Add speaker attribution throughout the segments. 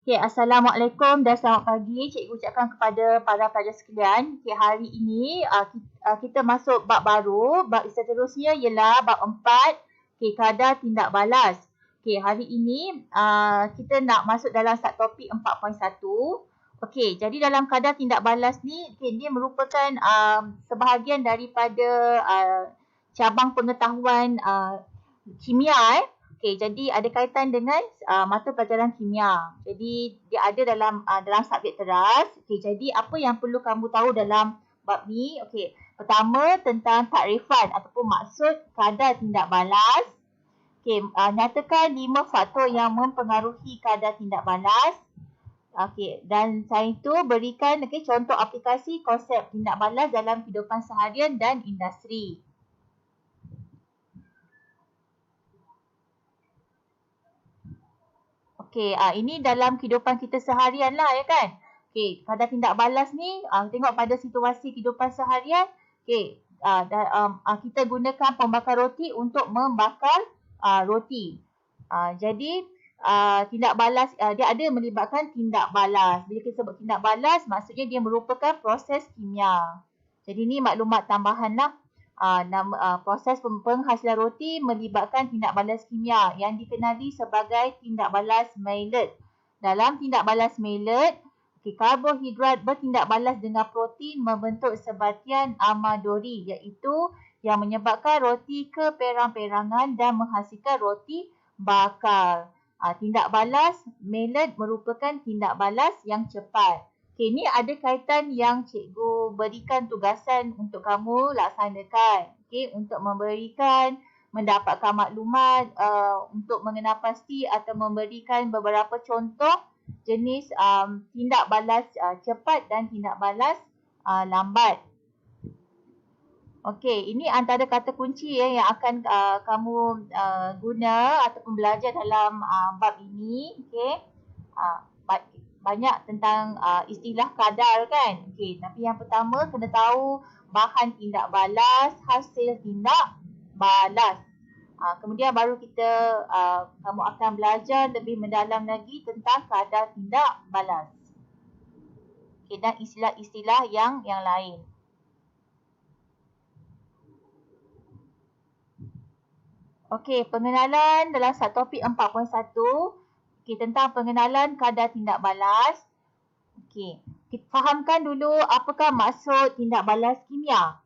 Speaker 1: Okay, Assalamualaikum dan selamat pagi. Cikgu ucapkan kepada para pelajar sekalian. Okay, hari ini kita masuk bab baru. Bab seterusnya ialah bab 4. Okay, kadar tindak balas. Okay, hari ini kita nak masuk dalam subtopik 4.1. Okay, jadi dalam kadar tindak balas ni, okay, dia merupakan sebahagian daripada cabang pengetahuan kimia. Okey, jadi ada kaitan dengan mata pelajaran kimia. Jadi dia ada dalam subjek teras. Okey, jadi apa yang perlu kamu tahu dalam bab ni? Okey, pertama tentang takrifan ataupun maksud kadar tindak balas. Okey, nyatakan 5 faktor yang mempengaruhi kadar tindak balas. Okey, dan selain itu berikan contoh aplikasi konsep tindak balas dalam kehidupan seharian dan industri. Okey, ini dalam kehidupan kita seharian lah ya kan. Okey, kadar tindak balas ni tengok pada situasi kehidupan seharian. Okey, kita gunakan pembakar roti untuk membakar roti. Jadi tindak balas dia ada melibatkan tindak balas. Bila kita sebut tindak balas maksudnya dia merupakan proses kimia. Jadi ni maklumat tambahan lah. Proses penghasilan roti melibatkan tindak balas kimia yang dikenali sebagai tindak balas Maillard. Dalam tindak balas Maillard, karbohidrat bertindak balas dengan protein membentuk sebatian Amadori iaitu yang menyebabkan roti keperang-perangan dan menghasilkan roti bakar. Tindak balas Maillard merupakan tindak balas yang cepat. Okay, ni ada kaitan yang cikgu berikan tugasan untuk kamu laksanakan. Okay, untuk mendapatkan maklumat untuk mengenal pasti atau memberikan beberapa contoh jenis tindak balas cepat dan tindak balas lambat. Okey, ini antara kata kunci yang akan kamu guna ataupun belajar dalam bab ini. Okey. Banyak tentang istilah kadar kan. Okey, tapi yang pertama kena tahu bahan tindak balas, hasil tindak balas. Kemudian baru kamu akan belajar lebih mendalam lagi tentang kadar tindak balas. Okey, dan istilah-istilah yang lain. Okey, pengenalan dalam subtopik 4.1. Okey, tentang pengenalan kadar tindak balas. Okey, kita fahamkan dulu apakah maksud tindak balas kimia.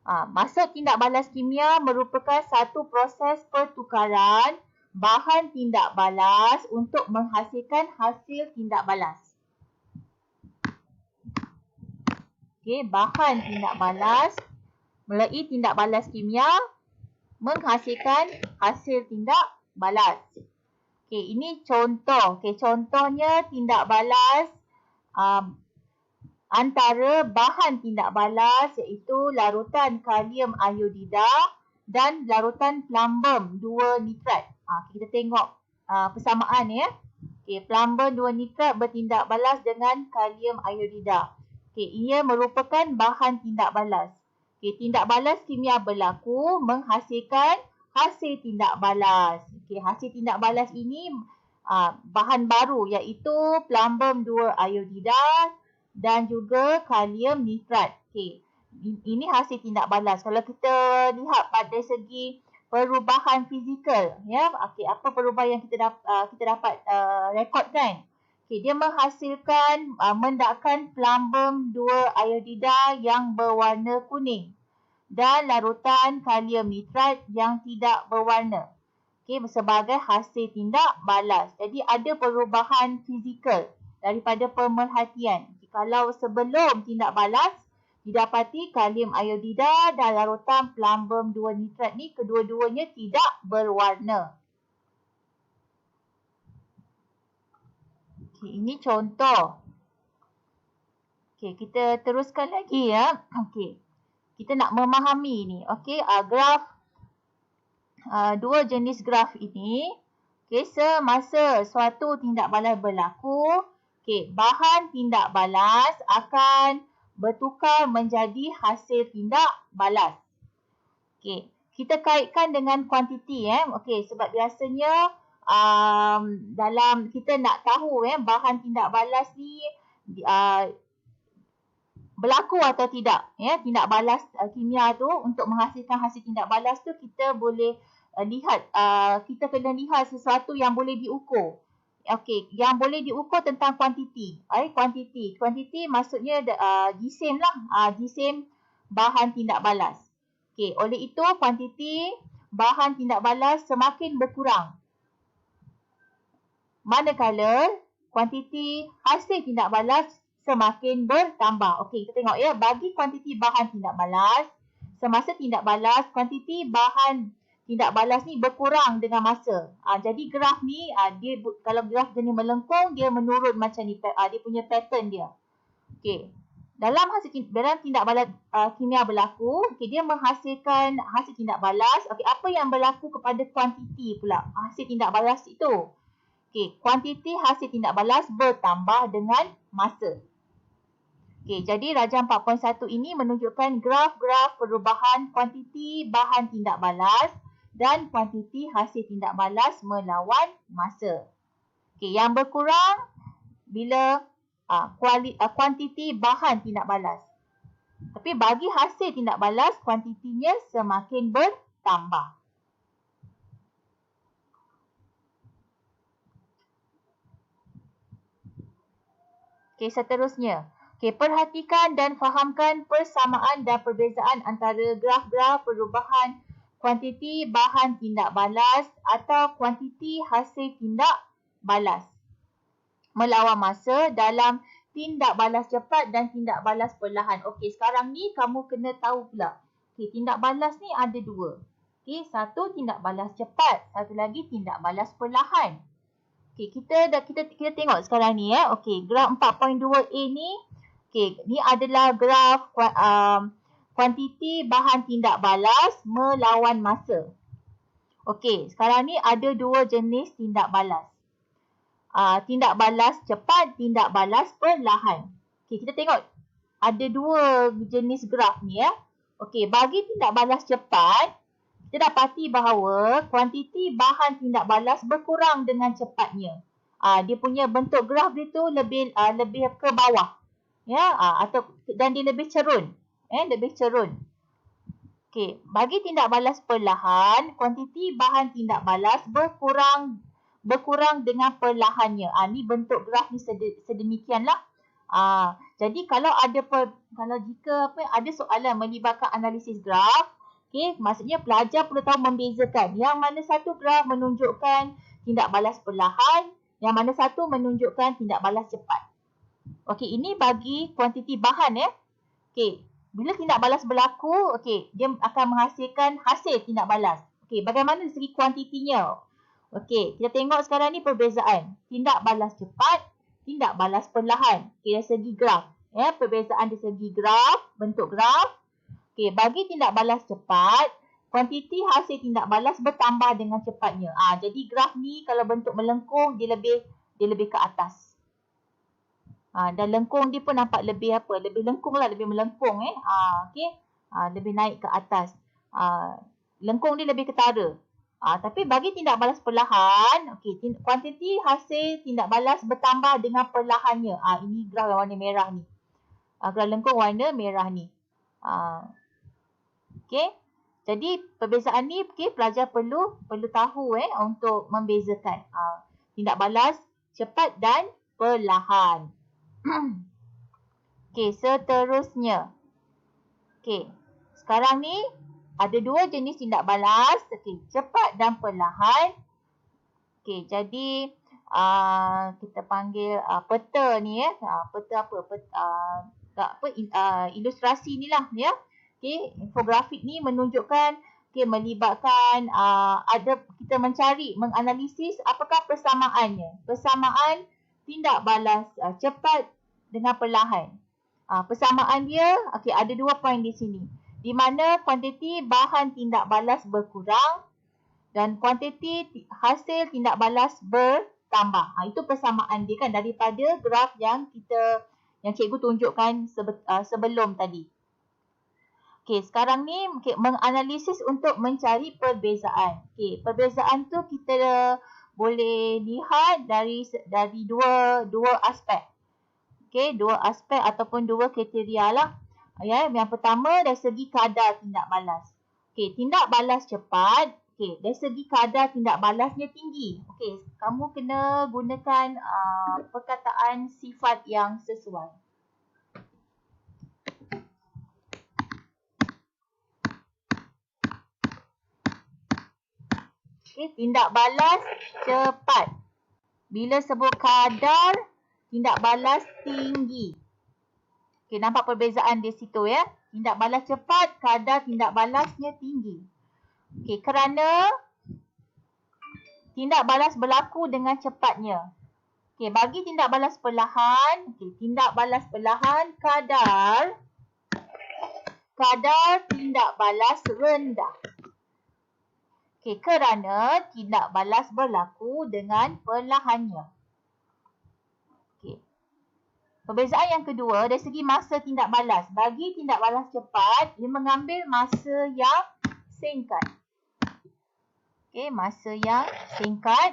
Speaker 1: Maksud tindak balas kimia merupakan satu proses pertukaran bahan tindak balas untuk menghasilkan hasil tindak balas. Okey, bahan tindak balas melalui tindak balas kimia menghasilkan hasil tindak balas. Okey, ini contoh. Okey, contohnya tindak balas antara bahan tindak balas iaitu larutan kalium iodida dan larutan plumbum 2 nitrat. Kita tengok persamaan ya. Okey, plumbum 2 nitrat bertindak balas dengan kalium iodida. Okey, ia merupakan bahan tindak balas. Okey, tindak balas kimia berlaku menghasilkan hasil tindak balas. Okey, hasil tindak balas ini bahan baru iaitu plumbum 2 iodida dan juga kalium nitrat. Okey, ini hasil tindak balas. Kalau kita lihat pada segi perubahan fizikal, ya, okey, apa perubahan yang kita dapat rekodkan? Okey, dia menghasilkan mendakan plumbum 2 iodida yang berwarna kuning dan larutan kalium nitrat yang tidak berwarna. Okey, sebagai hasil tindak balas. Jadi ada perubahan fizikal daripada pemerhatian. Kalau sebelum tindak balas didapati kalium iodida dan larutan plumbum 2 nitrat ni kedua-duanya tidak berwarna. Okey, ini contoh. Okey, kita teruskan lagi ya. Okey. Kita nak memahami ni. Okey, graf dua jenis graf ini. Okey, semasa suatu tindak balas berlaku, okey, bahan tindak balas akan bertukar menjadi hasil tindak balas. Okey, kita kaitkan dengan kuantiti Okey, sebab biasanya dalam kita nak tahu bahan tindak balas ni berlaku atau tidak, tindak balas kimia tu untuk menghasilkan hasil tindak balas tu kita boleh lihat, kita kena lihat sesuatu yang boleh diukur. Okey, yang boleh diukur tentang kuantiti. Kuantiti maksudnya jisim lah, jisim bahan tindak balas. Okey, oleh itu kuantiti bahan tindak balas semakin berkurang, manakala kuantiti hasil tindak balas semakin bertambah. Okey, kita tengok bagi kuantiti bahan tindak balas, semasa tindak balas, kuantiti bahan tindak balas ni berkurang dengan masa. Jadi graf ni, kalau graf jenis melengkung, dia menurun macam ni, dia punya pattern dia. Okey, dalam tindak balas kimia berlaku, dia menghasilkan hasil tindak balas. Okey, apa yang berlaku kepada kuantiti pula hasil tindak balas itu? Okey, kuantiti hasil tindak balas bertambah dengan masa. Okey, jadi rajah 4.1 ini menunjukkan graf-graf perubahan kuantiti bahan tindak balas dan kuantiti hasil tindak balas melawan masa. Okey, yang berkurang bila kuantiti bahan tindak balas. Tapi bagi hasil tindak balas, kuantitinya semakin bertambah. Okey, seterusnya. Okey, perhatikan dan fahamkan persamaan dan perbezaan antara graf-graf perubahan kuantiti bahan tindak balas atau kuantiti hasil tindak balas melawan masa dalam tindak balas cepat dan tindak balas perlahan. Okey, sekarang ni kamu kena tahu pula. Okey, tindak balas ni ada dua. Okey, satu tindak balas cepat, satu lagi tindak balas perlahan. Okey, kita tengok sekarang ni Okey, graf 4.2a ni, okey, ni adalah graf kuantiti bahan tindak balas melawan masa. Okey, sekarang ni ada dua jenis tindak balas. Tindak balas cepat, tindak balas perlahan. Okey, kita tengok ada dua jenis graf ni Okey, bagi tindak balas cepat, kita dapati bahawa kuantiti bahan tindak balas berkurang dengan cepatnya. Dia punya bentuk graf dia tu lebih ke bawah. Dan dia lebih cerun. Lebih cerun. Okey, bagi tindak balas perlahan, kuantiti bahan tindak balas berkurang dengan perlahannya. Ni bentuk graf ni sedemikianlah. Jadi kalau jika ada soalan melibatkan analisis graf, okey, maksudnya pelajar perlu tahu membezakan yang mana satu graf menunjukkan tindak balas perlahan, yang mana satu menunjukkan tindak balas cepat. Okey, ini bagi kuantiti bahan Okey, bila tindak balas berlaku, okey, dia akan menghasilkan hasil tindak balas. Okey, bagaimana dari segi kuantitinya? Okey, kita tengok sekarang ni perbezaan tindak balas cepat, tindak balas perlahan. Okey, dari segi graf. Perbezaan dari segi graf, bentuk graf. Okey, bagi tindak balas cepat, kuantiti hasil tindak balas bertambah dengan cepatnya. Jadi graf ni kalau bentuk melengkung, dia lebih ke atas. Dan lengkung dia pun nampak lebih lebih lengkung lah, lebih melengkung okey. Lebih naik ke atas. Lengkung dia lebih ketara. Tapi bagi tindak balas perlahan, okey, kuantiti hasil tindak balas bertambah dengan perlahannya. Ini graf yang warna merah ni. Graf lengkung warna merah ni. Okey. Jadi perbezaan ni pelajar perlu tahu untuk membezakan tindak balas cepat dan perlahan. Okey, seterusnya. Okey, sekarang ni ada dua jenis tindak balas, cepat dan perlahan. Okey, jadi kita panggil peta ni peta apa? Ilustrasi ni lah Okey, infografik ni menunjukkan melibatkan kita menganalisis apakah persamaannya. Persamaan tindak balas cepat dengan perlahan. Persamaan dia ada 2 poin di sini. Di mana kuantiti bahan tindak balas berkurang dan kuantiti hasil tindak balas bertambah. Itu persamaan dia kan daripada graf yang cikgu tunjukkan sebelum tadi. Okey, sekarang ni menganalisis untuk mencari perbezaan. Okey, perbezaan tu kita boleh lihat dari dua aspek. Okey, dua aspek ataupun dua kriteria lah. Ya, yang pertama dari segi kadar tindak balas. Okey, tindak balas cepat. Okey, dari segi kadar tindak balasnya tinggi. Okey, kamu kena gunakan perkataan sifat yang sesuai. Okey, tindak balas cepat. Bila sebut kadar, tindak balas tinggi. Okey, nampak perbezaan di situ ya. Tindak balas cepat, kadar tindak balasnya tinggi. Okey, kerana tindak balas berlaku dengan cepatnya. Okey, bagi tindak balas perlahan, tindak balas perlahan, kadar tindak balas rendah. Okey, kerana tindak balas berlaku dengan perlahannya. Okey. Perbezaan yang kedua dari segi masa tindak balas. Bagi tindak balas cepat, ia mengambil masa yang singkat. Okey, masa yang singkat.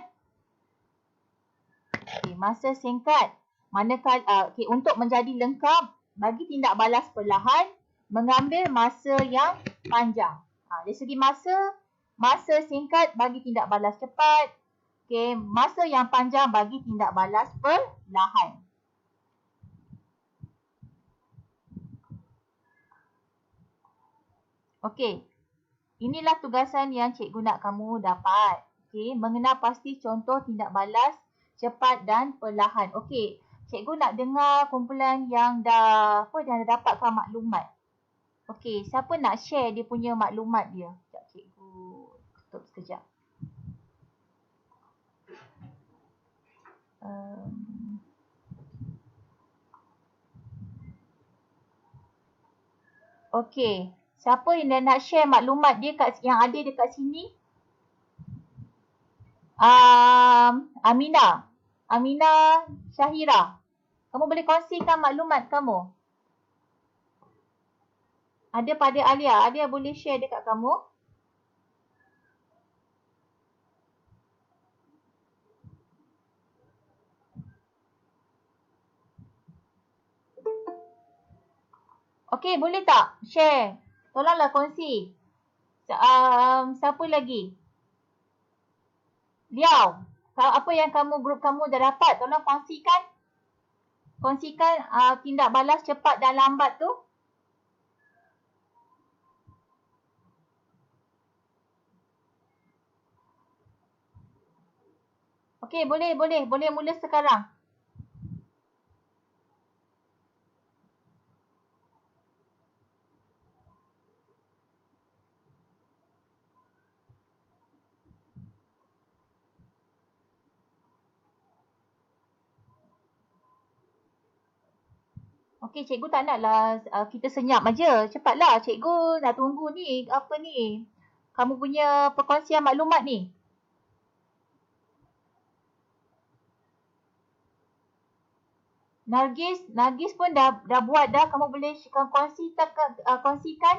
Speaker 1: Okey, masa singkat. Manakala untuk menjadi lengkap, bagi tindak balas perlahan mengambil masa yang panjang. Dari segi masa singkat bagi tindak balas cepat. Okey, masa yang panjang bagi tindak balas perlahan. Okey. Inilah tugasan yang cikgu nak kamu dapat. Okey, mengenal pasti contoh tindak balas cepat dan perlahan. Okey, cikgu nak dengar kumpulan yang dah dapatkan maklumat. Okey, siapa nak share dia punya maklumat dia? Sekejap, cikgu tutup sekejap. Okey, siapa yang nak share maklumat dia yang ada dekat sini? Aminah Syahira. Kamu boleh kongsikan maklumat kamu? Ada pada Alia. Alia boleh share dekat kamu? Okey, boleh tak share? Tolonglah kongsi. Siapa lagi? Liao. Apa yang grup kamu dah dapat, tolong kongsikan. Kongsikan tindak balas cepat dan lambat tu. Okey, boleh mula sekarang. Okey, cikgu tak naklah kita senyap aja. Cepatlah, cikgu nak tunggu ni. Apa ni? Kamu punya perkongsian maklumat ni. Nargis pun dah buat dah. Kamu boleh kongsikan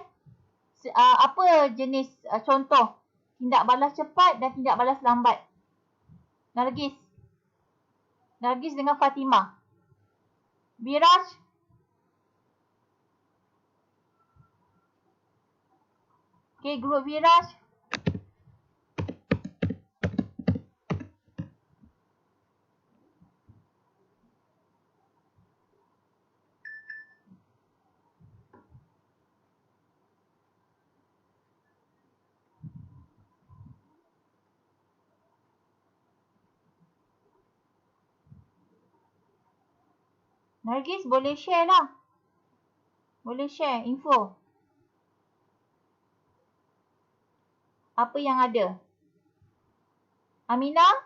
Speaker 1: apa jenis contoh tindak balas cepat dan tindak balas lambat. Nargis dengan Fatimah. Biraj. Okey, grup Biraj. Nargis boleh share lah. Boleh share info. Apa yang ada? Aminah?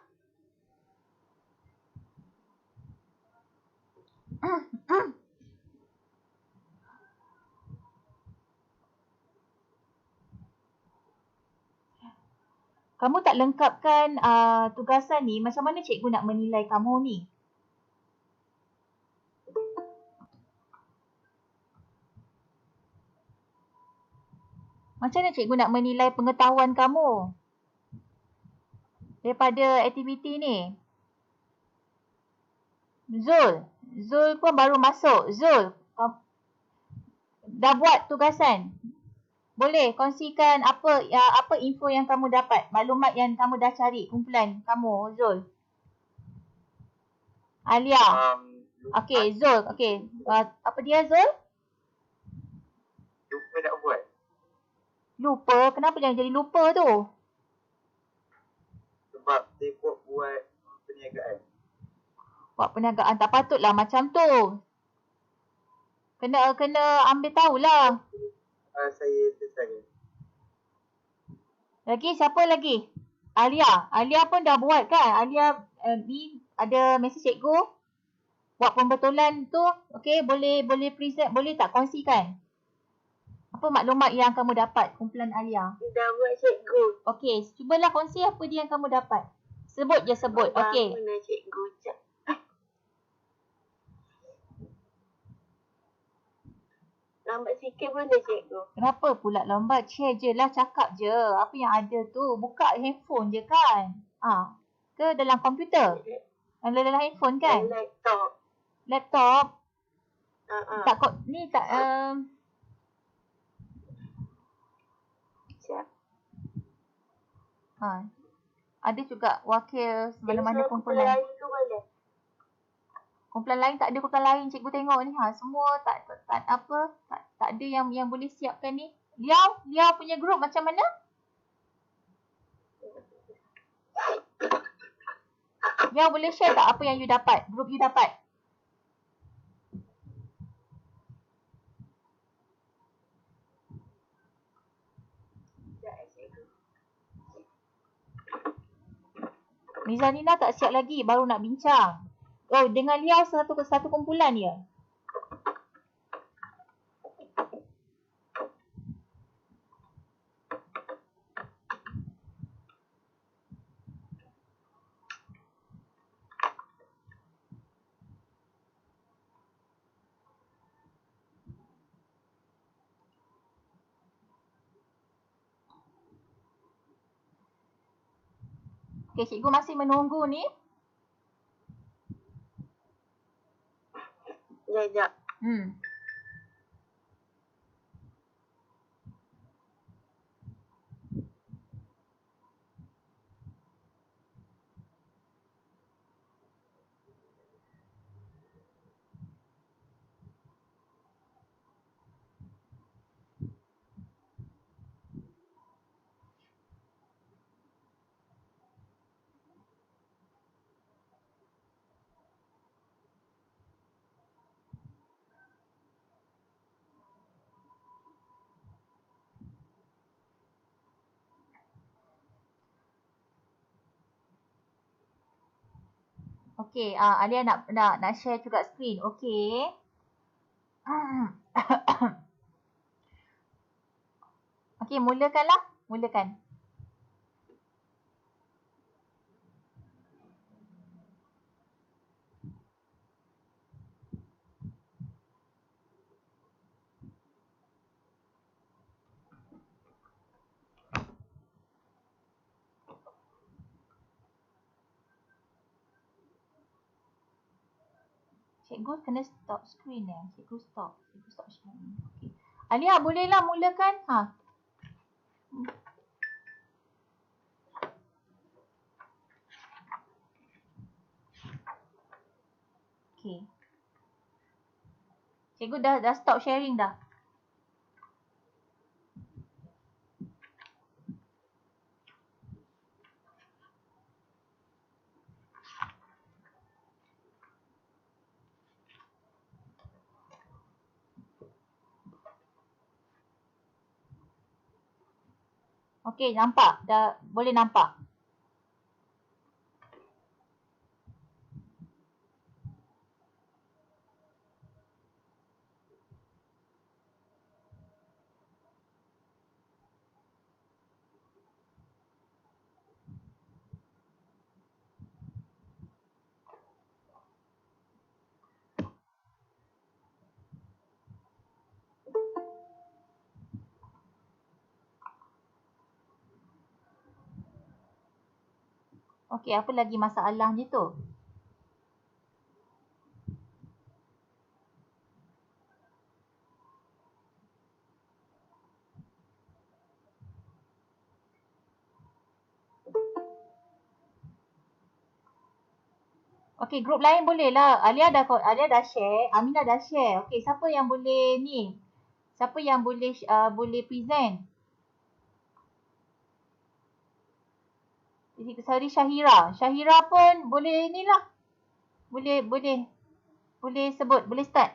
Speaker 1: Kamu tak lengkapkan tugasan ni, macam mana cikgu nak menilai kamu ni? Macam mana cikgu nak menilai pengetahuan kamu? daripada aktiviti ni? Zul. Zul pun baru masuk. Zul, dah buat tugasan? Boleh kongsikan apa info yang kamu dapat, maklumat yang kamu dah cari, kumpulan kamu, Zul. Alia. Okey, Zul. Okey. Apa dia, Zul?
Speaker 2: Lupa nak buat.
Speaker 1: Lupa? Kenapa jangan jadi lupa tu?
Speaker 2: Sebab saya buat perniagaan.
Speaker 1: Buat perniagaan tak patutlah macam tu. Kena ambil tahulah.
Speaker 2: Saya selesai.
Speaker 1: Lagi siapa lagi? Alia. Alia pun dah buat kan? Alia ni ada mesej cikgu. Buat pembetulan tu. Okey, boleh present, boleh tak kongsikan? Apa maklumat yang kamu dapat, kumpulan Alia?
Speaker 3: Dah buat cikgu.
Speaker 1: Okey, cubalah kongsi apa dia yang kamu dapat. Sebut je, sebut. Okey.
Speaker 3: Mana cikgu cak. Lambat sikit boleh cikgu.
Speaker 1: Kenapa pula lambat? Share je lah, cakap je. Apa yang ada tu. Buka handphone je kan? Ke dalam komputer? Dalam handphone kan?
Speaker 3: Laptop.
Speaker 1: Laptop? Tak kok ni tak
Speaker 3: Siap.
Speaker 1: ada juga wakil mana-mana kumpulan.
Speaker 3: Kumpulan lain tu boleh?
Speaker 1: Kumpulan lain tak ada kumpulan lain, cikgu tengok ni. Semua tak ada yang boleh siapkan ni. Liao punya grup macam mana? Liao boleh share tak apa yang you dapat? Grup you dapat? Mizanina tak siap lagi, baru nak bincang. Oh, dengan Liao satu kumpulan ya? Okay, cikgu masih menunggu ni.
Speaker 3: Sekejap.
Speaker 1: Okey, Alia nak share juga screen. Okey. Okey, mulakanlah. Mulakan. Cikgu kena stop screen ya. Cikgu stop sharing. Okey. Alia, bolehlah mulakan. Okey. Cikgu dah stop sharing dah. Okey, nampak? Dah boleh nampak? Okey, apa lagi masalahnya tu? Okey, grup lain boleh lah. Alia dah share, Aminah dah share. Okey, siapa yang boleh ni? Siapa yang boleh present? Sorry Syahira. Syahira pun boleh ni lah. Boleh sebut, boleh start.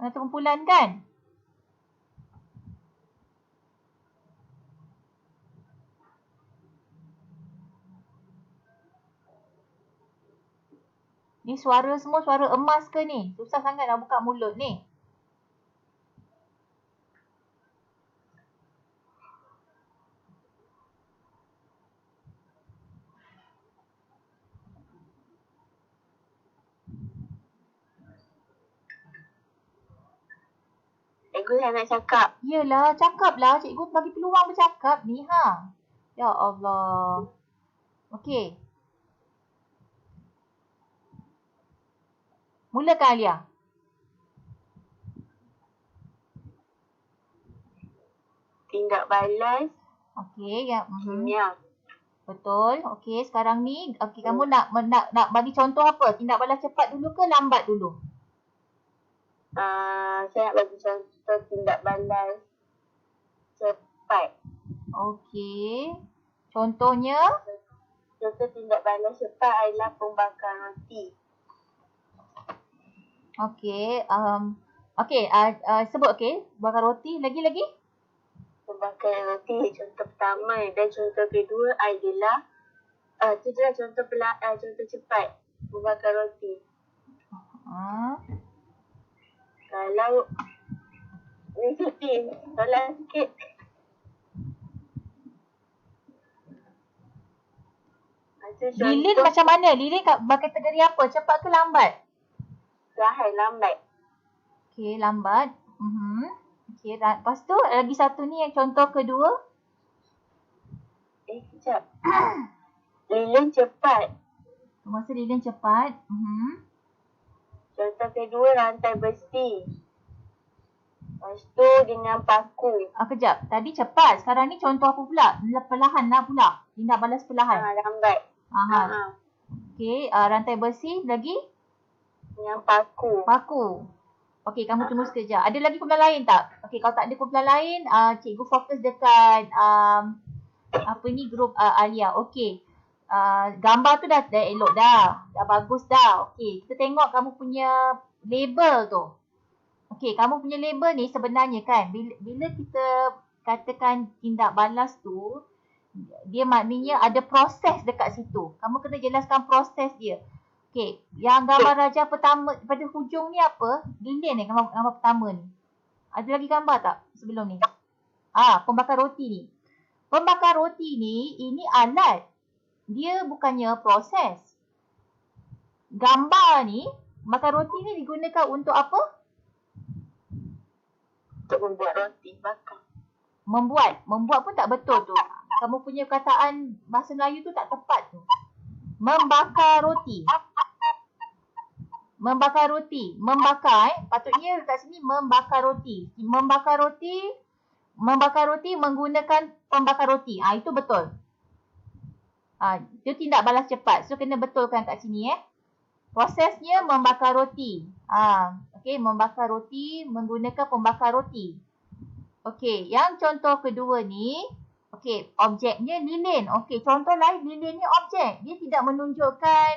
Speaker 1: Satu kumpulan kan? Ni suara semua suara emas ke ni? Susah sangat nak buka mulut ni.
Speaker 3: Cikgu yang nak cakap.
Speaker 1: Yelah, cakaplah. Cikgu bagi peluang bercakap ni ha. Ya Allah. Okey. Mulakan Alia.
Speaker 3: Tindak balas
Speaker 1: Okey, ya.
Speaker 3: kimia.
Speaker 1: Betul. Okey, sekarang ni kamu nak bagi contoh apa? Tindak balas cepat dulu ke lambat dulu?
Speaker 3: Saya nak bagi contoh tindak balas cepat.
Speaker 1: Okey. Contohnya?
Speaker 3: Contoh tindak balas cepat adalah pembakar roti.
Speaker 1: Okey. Sebut okey. Bakar roti. Lagi?
Speaker 3: Pembakar roti contoh pertama dan contoh kedua adalah itu adalah contoh cepat membakar roti. Kalau ni cuti, tolong sikit.
Speaker 1: Lilin macam mana? Lilin kategori apa? Cepat ke lambat?
Speaker 3: Perlahan, lambat.
Speaker 1: Okey, lambat. Okey, lepas tu lagi satu ni yang contoh kedua.
Speaker 3: Sekejap. Lilin cepat.
Speaker 1: Masa lilin cepat.
Speaker 3: Contoh kedua rantai besi. Lepas tu dengan paku.
Speaker 1: Kejap. Tadi cepat. Sekarang ni contoh apa pula? Perlahan lah pula. Tindak balas perlahan.
Speaker 3: Lambat.
Speaker 1: Okey, rantai besi lagi?
Speaker 3: Dengan paku.
Speaker 1: Okey, kamu tunggu sekejap. Ada lagi kumpulan lain tak? Okey, kalau tak ada kumpulan lain, cikgu fokus dekat grup Alia. Okey. Gambar tu dah elok dah. Dah bagus dah. Okey, kita tengok kamu punya label tu. Okey, kamu punya label ni sebenarnya kan, bila kita katakan tindak balas tu, dia maknanya ada proses dekat situ. Kamu kena jelaskan proses dia. Okey, yang gambar raja pertama pada hujung ni apa? Lilin ni gambar pertama ni. Ada lagi gambar tak sebelum ni? Pembakar roti ni. Pembakar roti ni, ini alat. Dia bukannya proses. Gambar ni, bakar roti ni digunakan untuk apa?
Speaker 3: Untuk membuat roti bakar.
Speaker 1: Membuat pun tak betul tu. Kamu punya perkataan bahasa Melayu tu tak tepat tu. Membakar roti. Patutnya kat sini membakar roti. Membakar roti menggunakan pembakar roti. Itu betul. Itu tindak balas cepat. So kena betulkan kat sini Prosesnya membakar roti. Okey, membakar roti menggunakan pembakar roti. Okey, yang contoh kedua ni, okey, objeknya lilin. Okey, contoh lain lilin ni objek. Dia tidak menunjukkan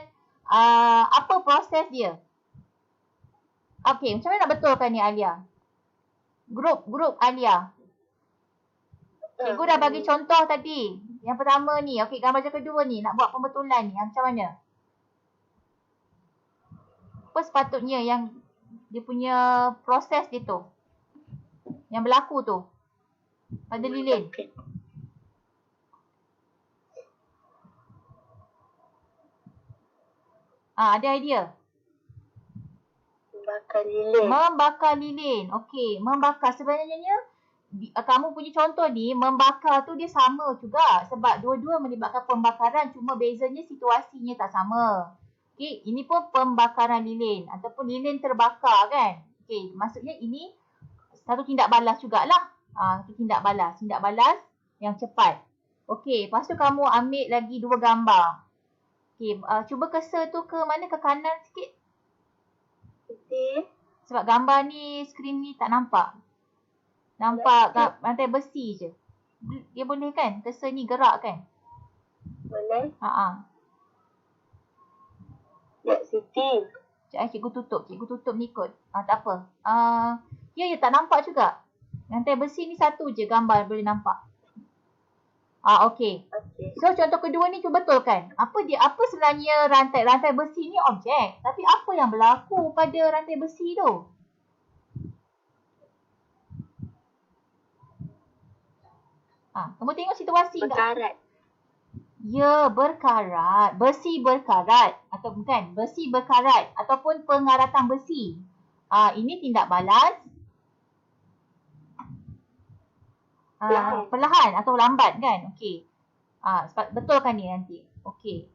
Speaker 1: apa proses dia. Okey, macam mana nak betulkan ni Alia? Grup Alia. Cikgu dah bagi contoh tadi. Yang pertama ni, okey, gambar yang kedua ni, nak buat pembetulan ni, macam mana? Apa sepatutnya yang dia punya proses dia tu? Yang berlaku tu pada lilin. Ada idea?
Speaker 3: Membakar lilin.
Speaker 1: Okey, membakar. Sebenarnya kamu punya contoh ni membakar tu dia sama juga sebab dua-dua melibatkan pembakaran, cuma bezanya situasinya tak sama. Okey, ini pun pembakaran lilin ataupun lilin terbakar kan. Okey, maksudnya ini satu tindak balas jugalah. Satu tindak balas yang cepat. Okey, lepas tu kamu ambil lagi 2 gambar. Okey, cuba cursor tu ke mana, ke kanan sikit.
Speaker 3: Okey.
Speaker 1: Sebab gambar ni, skrin ni tak nampak. Nampak rantai besi je. Dia boleh kan? Cursor ni gerak kan?
Speaker 3: Boleh.
Speaker 1: Haa.
Speaker 3: Ya, Siti.
Speaker 1: Cikgu tutup ni kot. Tak apa. Ya, tak nampak juga. Rantai besi ni satu je gambar boleh nampak. Okey.
Speaker 3: Okey.
Speaker 1: So contoh kedua ni cuba betulkan. Apa sebenarnya rantai besi ni objek. Tapi apa yang berlaku pada rantai besi tu? Kamu tengok situasi tak?
Speaker 3: Berkarat.
Speaker 1: Ya, berkarat. Besi berkarat. Atau bukan, besi berkarat. Ataupun pengaratan besi. Ini tindak balas. Perlahan atau lambat kan? Okey. Betulkan ni nanti. Okey.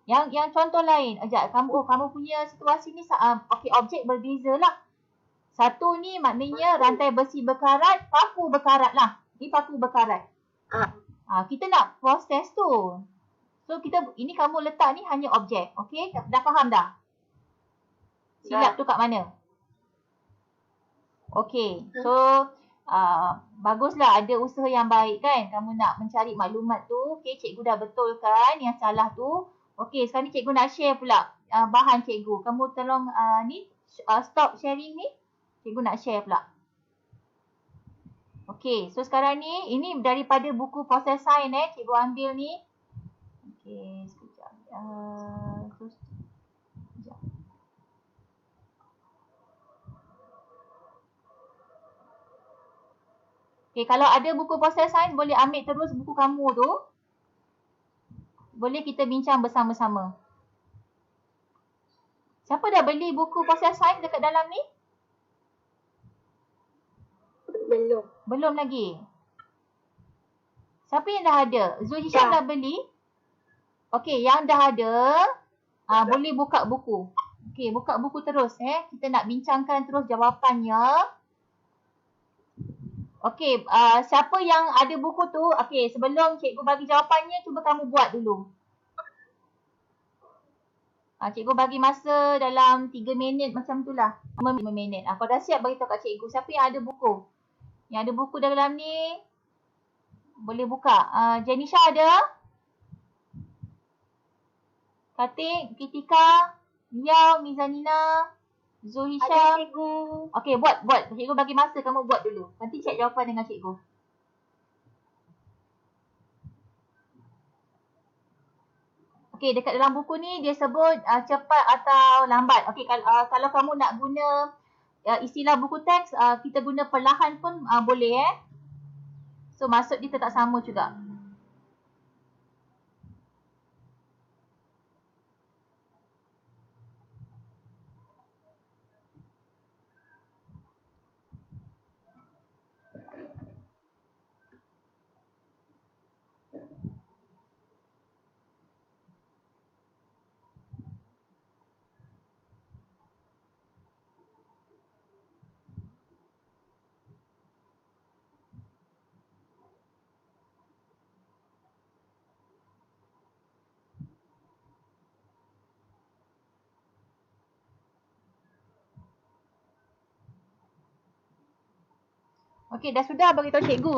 Speaker 1: Yang contoh lain. Kamu punya situasi ni, okey, objek berbeza lah. Satu ni maknanya rantai besi berkarat, paku berkarat lah. Ni paku berkarat. Kita nak proses tu. So ini kamu letak ni hanya objek. Okey, dah faham dah? Silap tu kat mana? Okey, so baguslah ada usaha yang baik kan. Kamu nak mencari maklumat tu. Okey, cikgu dah betulkan yang salah tu. Okey, sekarang ni cikgu nak share pula bahan cikgu. Kamu tolong stop sharing ni. Cikgu nak share pula. Okey, so sekarang ni ini daripada buku proses sains cikgu ambil ni. Okey, sekejap. Sekejap. Okey, kalau ada buku proses sains boleh ambil terus buku kamu tu. Boleh kita bincang bersama-sama. Siapa dah beli buku proses sains dekat dalam ni? Belum lagi. Siapa yang dah ada? Zul Hisham dah beli? Okey, yang dah ada, boleh buka buku. Okey, buka buku terus Kita nak bincangkan terus jawapannya. Okey, siapa yang ada buku tu, okey, sebelum cikgu bagi jawapannya, cuba kamu buat dulu. Cikgu bagi masa dalam 3 minit macam tu lah. 5 minit. Kalau dah siap, bagi tahu kat cikgu. Siapa yang ada buku? Yang ada buku dalam ni, boleh buka. Janisha ada? Katik, Kitika, Liao, Mizanina, Zul Hisham.
Speaker 3: Ada cikgu.
Speaker 1: Okey, buat. Cikgu bagi masa, kamu buat dulu. Nanti cek jawapan dengan cikgu. Okey, dekat dalam buku ni dia sebut cepat atau lambat. Okey, kalau kamu nak guna istilah buku teks, kita guna perlahan pun boleh So maksud dia tetap sama juga. Okey, dah sudah bagi tahu cikgu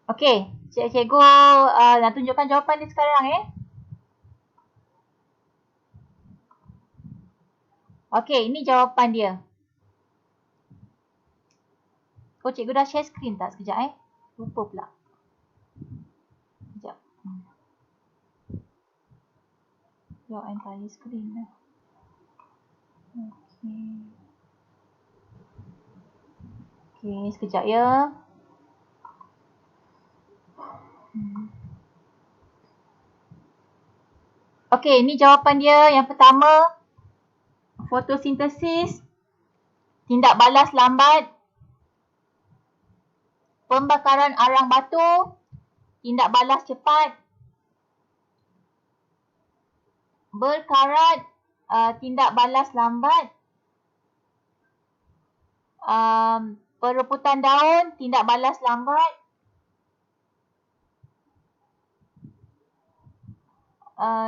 Speaker 1: Okey, cikgu nak tunjukkan jawapan dia sekarang Okey, ini jawapan dia. Oh, cikgu dah share screen tak sekejap Lupa pula. Sekejap. Your entire screen dah. Okey. Okey, sekejap ya. Okey, ini jawapan dia. Yang pertama, fotosintesis, tindak balas lambat, pembakaran arang batu, tindak balas cepat, berkarat, tindak balas lambat, perebutan daun, tindak balas lambat,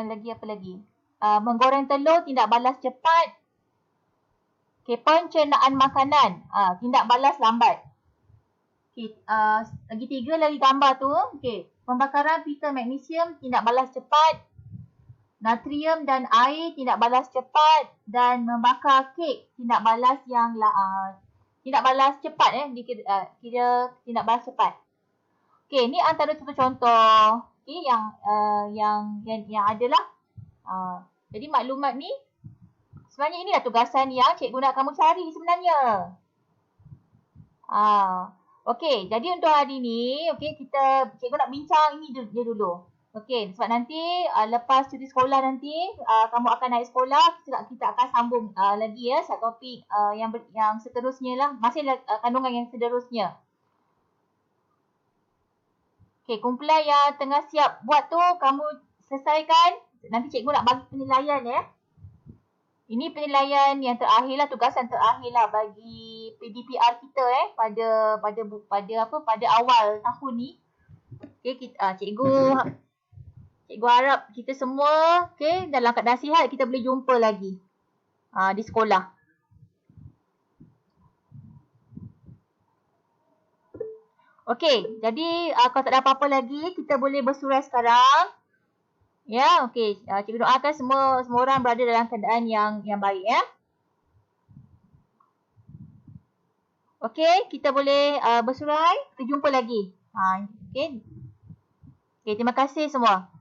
Speaker 1: lagi apa lagi? Menggoreng telur, tindak balas cepat. Okay, pencernaan makanan, tindak balas lambat. Okay, lagi 3 lagi gambar tu. Okay, pembakaran pita magnesium, tindak balas cepat. Natrium dan air, tindak balas cepat. Dan membakar kek, tindak balas yang tindak balas cepat kira tindak balas cepat. Okay, ni antara contoh-contoh yang adalah. Jadi maklumat ni sebenarnya inilah tugasan yang cikgu nak kamu cari sebenarnya. Okey, jadi untuk hari ni, cikgu nak bincang ini dia dulu. Okey, sebab nanti lepas cuti sekolah nanti, kamu akan naik sekolah, kita akan sambung lagi satu topik yang seterusnya lah. Masih kandungan yang seterusnya. Okey, kumpulan yang tengah siap buat tu, kamu selesaikan. Nanti cikgu nak bagi penilaian Ini penilaian yang terakhir lah, tugasan terakhir lah bagi PDPR kita pada awal tahun ni. Okey, cikgu harap kita semua dalam keadaan sihat kita boleh jumpa lagi di sekolah. Okey, jadi kalau tak ada apa-apa lagi, kita boleh bersurai sekarang. Ya, okey. Cikgu doakan semua orang berada dalam keadaan yang baik Okey, kita boleh bersurai. Kita jumpa lagi. Okey. Okey, terima kasih semua.